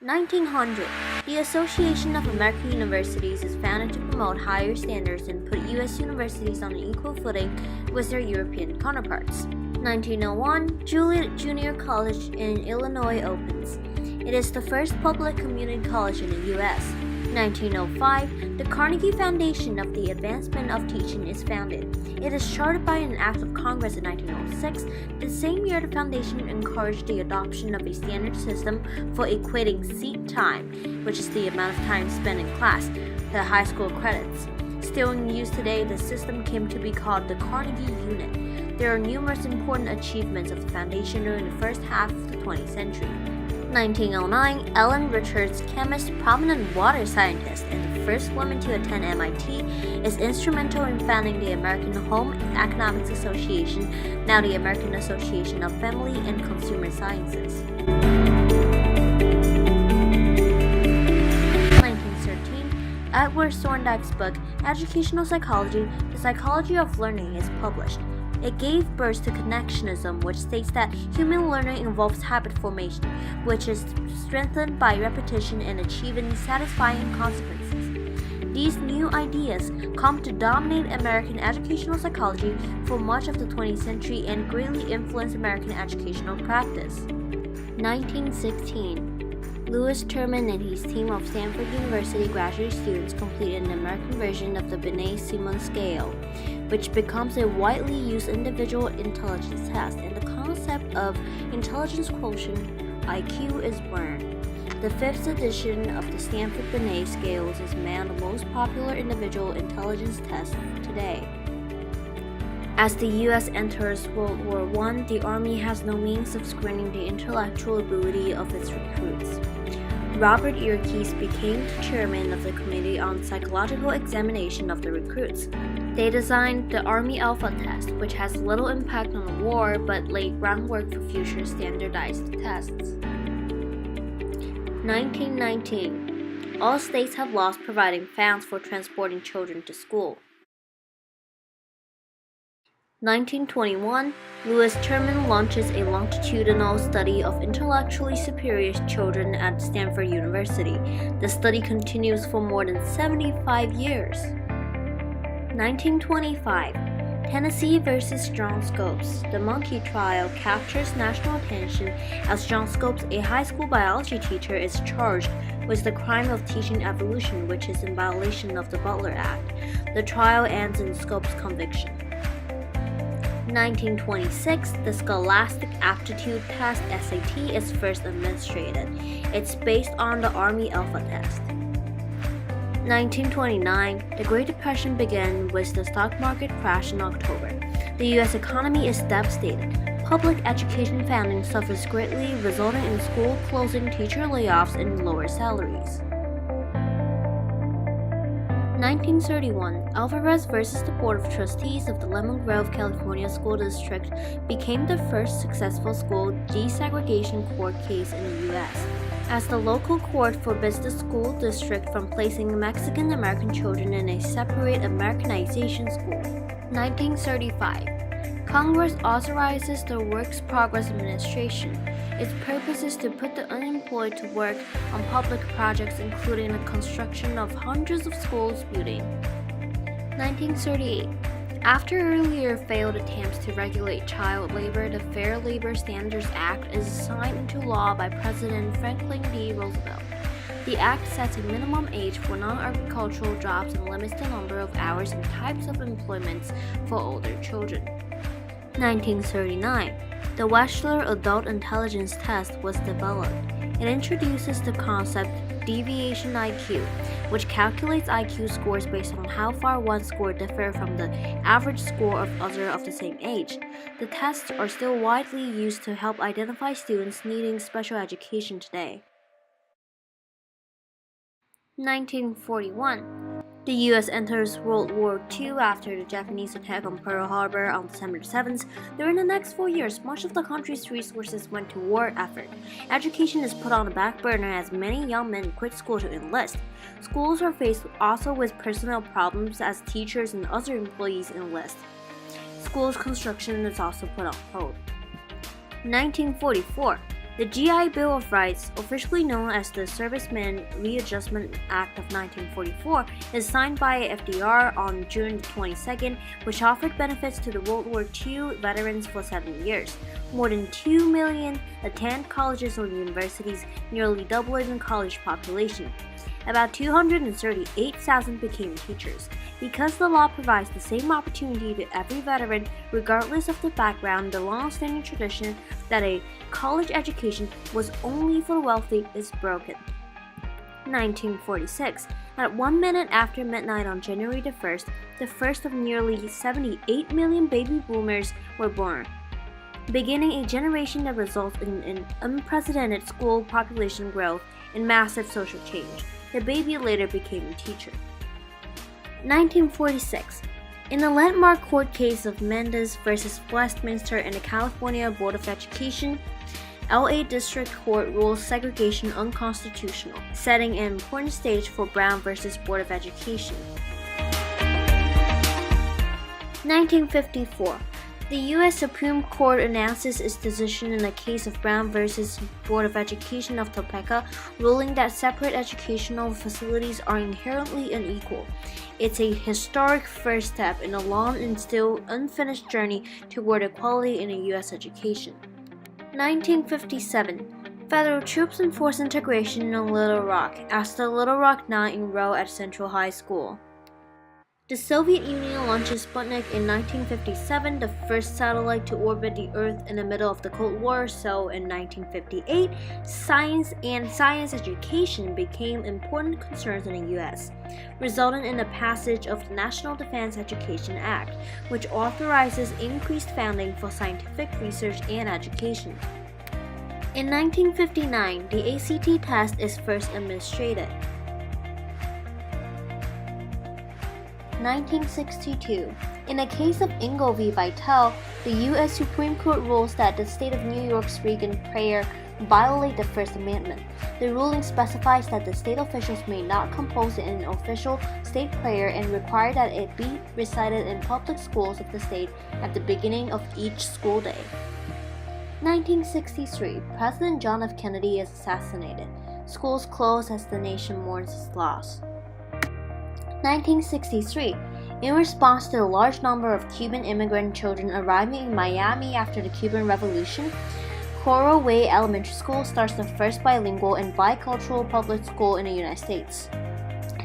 1900. The Association of American Universities is founded to promote higher standards and put U.S. universities on an equal footing with their European counterparts. 1901. Juliet Junior College in Illinois opens. It is the first public community college in the U.S. 1905. The Carnegie Foundation of the Advancement of Teaching is founded. It is chartered by an act of Congress in 1906. The same year, the foundation encouraged the adoption of a standard system for equating seat time, which is the amount of time spent in class, to high school credits. Still in use today, the system came to be called the Carnegie Unit. There are numerous important achievements of the foundation during the first half of the 20th century. 1909, Ellen Richards, chemist, prominent water scientist, and the first woman to attend MIT, is instrumental in founding the American Home Economics Association, now the American Association of Family and Consumer Sciences. 1913, Edward Thorndike's book, Educational Psychology, The Psychology of Learning, is published. It gave birth to connectionism, which states that human learning involves habit formation, which is strengthened by repetition and achieving satisfying consequences. These new ideas come to dominate American educational psychology for much of the 20th century and greatly influence American educational practice. 1916. Lewis Terman and his team of Stanford University graduate students completed an American version of the Binet-Simon scale, which becomes a widely used individual intelligence test, and the concept of intelligence quotient (IQ) is born. The fifth edition of the Stanford Binet scales is now the most popular individual intelligence test today. As the U.S. enters World War I, the Army has no means of screening the intellectual ability of its recruits. Robert Yerkes became the chairman of the Committee on Psychological Examination of the Recruits. They designed the Army Alpha Test, which has little impact on the war but laid groundwork for future standardized tests. 1919. All states have laws providing funds for transporting children to school. 1921. Lewis Terman launches a longitudinal study of intellectually superior children at Stanford University. The study continues for more than 75 years. 1925. Tennessee versus John Scopes. The monkey trial captures national attention as John Scopes, a high school biology teacher, is charged with the crime of teaching evolution, which is in violation of the Butler Act. The trial ends in Scopes' conviction. 1926, the Scholastic Aptitude Test (SAT) is first administered. It's based on the Army Alpha Test. 1929, the Great Depression began with the stock market crash in October. The U.S. economy is devastated. Public education funding suffers greatly, resulting in school closing, teacher layoffs, and lower salaries. 1931, Alvarez versus the Board of Trustees of the Lemon Grove, California School District became the first successful school desegregation court case in the U.S. as the local court forbids the school district from placing Mexican-American children in a separate Americanization school. 1935, Congress authorizes the Works Progress Administration. Its purpose is to put the unemployed to work on public projects, including the construction of hundreds of schools buildings. 1938. After earlier failed attempts to regulate child labor, the Fair Labor Standards Act is signed into law by President Franklin D. Roosevelt. The act sets a minimum age for non-agricultural jobs and limits the number of hours and types of employments for older children. 1939. The Wechsler Adult Intelligence Test was developed. It introduces the concept deviation IQ, which calculates IQ scores based on how far one score differs from the average score of others of the same age. The tests are still widely used to help identify students needing special education today. 1941. The U.S. enters World War II after the Japanese attack on Pearl Harbor on December 7th. During the next 4 years, much of the country's resources went to war effort. Education is put on the back burner as many young men quit school to enlist. Schools are faced also with personnel problems as teachers and other employees enlist. Schools construction is also put on hold. 1944. The GI Bill of Rights, officially known as the Servicemen Readjustment Act of 1944, is signed by FDR on June 22nd, which offered benefits to the World War II veterans for 7 years. More than 2 million attend colleges or universities, nearly doubling the college population. About 238,000 became teachers. Because the law provides the same opportunity to every veteran, regardless of their background, the long-standing tradition that a college education was only for the wealthy is broken. 1946. At 1 minute after midnight on January the 1st, the first of nearly 78 million baby boomers were born, beginning a generation that results in an unprecedented school population growth and massive social change. The baby later became a teacher. 1946. In the landmark court case of Mendes versus Westminster and the California Board of Education, LA District Court rules segregation unconstitutional, setting an important stage for Brown versus Board of Education. 1954. The U.S. Supreme Court announces its decision in the case of Brown versus Board of Education of Topeka, ruling that separate educational facilities are inherently unequal. It's a historic first step in a long and still unfinished journey toward equality in U.S. education. 1957. Federal troops enforce integration in Little Rock as the Little Rock 9 enroll at Central High School. The Soviet Union launches Sputnik in 1957, the first satellite to orbit the Earth in the middle of the Cold War, so in 1958, science and science education became important concerns in the U.S., resulting in the passage of the National Defense Education Act, which authorizes increased funding for scientific research and education. In 1959, the ACT test is first administered. 1962. In the case of Ingle v. Vitale, the U.S. Supreme Court rules that the state of New York's Reagan prayer violate the First Amendment. The ruling specifies that the state officials may not compose an official state prayer and require that it be recited in public schools of the state at the beginning of each school day. 1963. President John F. Kennedy is assassinated. Schools close as the nation mourns his loss. 1963. In response to the large number of Cuban immigrant children arriving in Miami after the Cuban Revolution, Coral Way Elementary School starts the first bilingual and bicultural public school in the United States.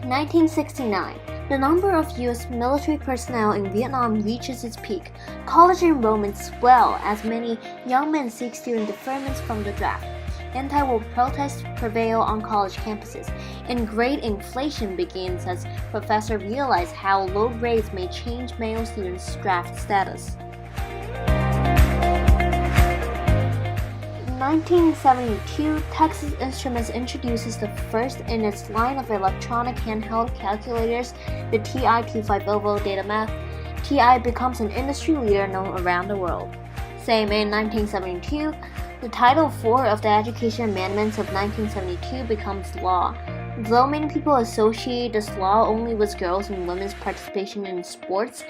1969. The number of U.S. military personnel in Vietnam reaches its peak. College enrollments swell as many young men seek student deferments from the draft. Anti-war protests prevail on college campuses, and grade inflation begins as professors realize how low grades may change male students' draft status. 1972, Texas Instruments introduces the first in its line of electronic handheld calculators, the TI-250 DataMath. TI becomes an industry leader known around the world. Same in 1972, the Title IV of the Education Amendments of 1972 becomes law. Though many people associate this law only with girls and women's participation in sports,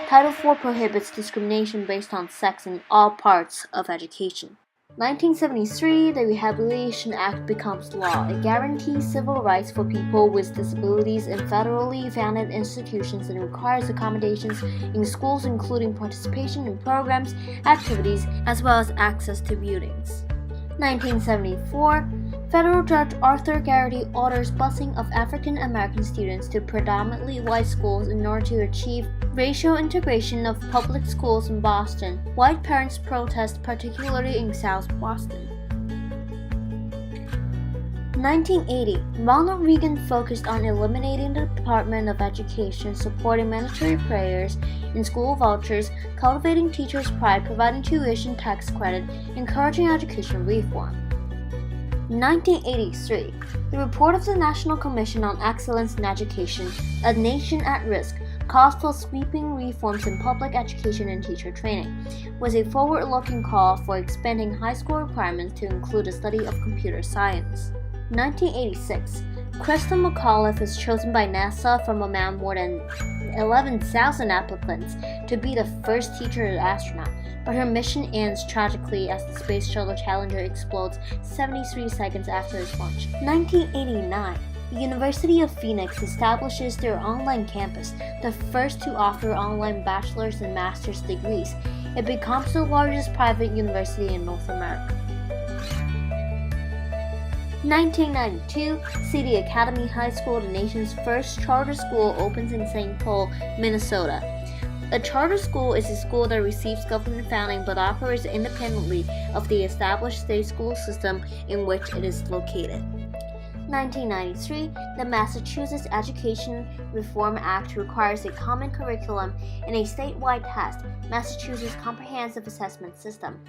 Title IV prohibits discrimination based on sex in all parts of education. 1973, the Rehabilitation Act becomes law. It guarantees civil rights for people with disabilities in federally funded institutions and requires accommodations in schools, including participation in programs, activities, as well as access to buildings. 1974, Federal Judge Arthur Garrity orders busing of African American students to predominantly white schools in order to achieve racial integration of public schools in Boston. White parents protest, particularly in South Boston. 1980, Ronald Reagan focused on eliminating the Department of Education, supporting mandatory prayers and school vouchers, cultivating teachers' pride, providing tuition tax credit, encouraging education reform. 1983, the report of the National Commission on Excellence in Education, A Nation at Risk, calls for sweeping reforms in public education and teacher training, was a forward-looking call for expanding high school requirements to include the study of computer science. 1986, Krista McAuliffe is chosen by NASA from among more than 11,000 applicants to be the first teacher astronaut, but her mission ends tragically as the Space Shuttle Challenger explodes 73 seconds after its launch. 1989. The University of Phoenix establishes their online campus, the first to offer online bachelor's and master's degrees. It becomes the largest private university in North America. 1992, City Academy High School, the nation's first charter school, opens in St. Paul, Minnesota. A charter school is a school that receives government funding but operates independently of the established state school system in which it is located. 1993, the Massachusetts Education Reform Act requires a common curriculum and a statewide test, Massachusetts Comprehensive Assessment System.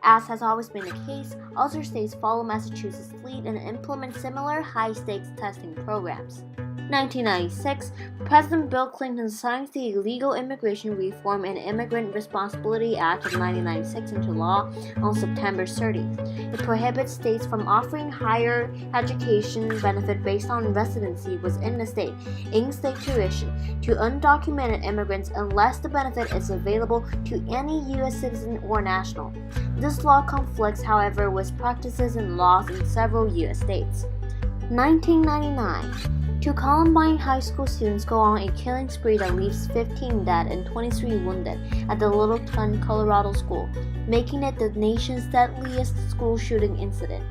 As has always been the case, other states follow Massachusetts' lead and implement similar high-stakes testing programs. 1996, President Bill Clinton signs the Illegal Immigration Reform and Immigrant Responsibility Act of 1996 into law on September 30th. It prohibits states from offering higher education benefit based on residency within the state, in-state tuition, to undocumented immigrants unless the benefit is available to any U.S. citizen or national. This law conflicts, however, with practices and laws in several U.S. states. 1999. Two Columbine High School students go on a killing spree that leaves 15 dead and 23 wounded at the Littleton, Colorado school, making it the nation's deadliest school shooting incident.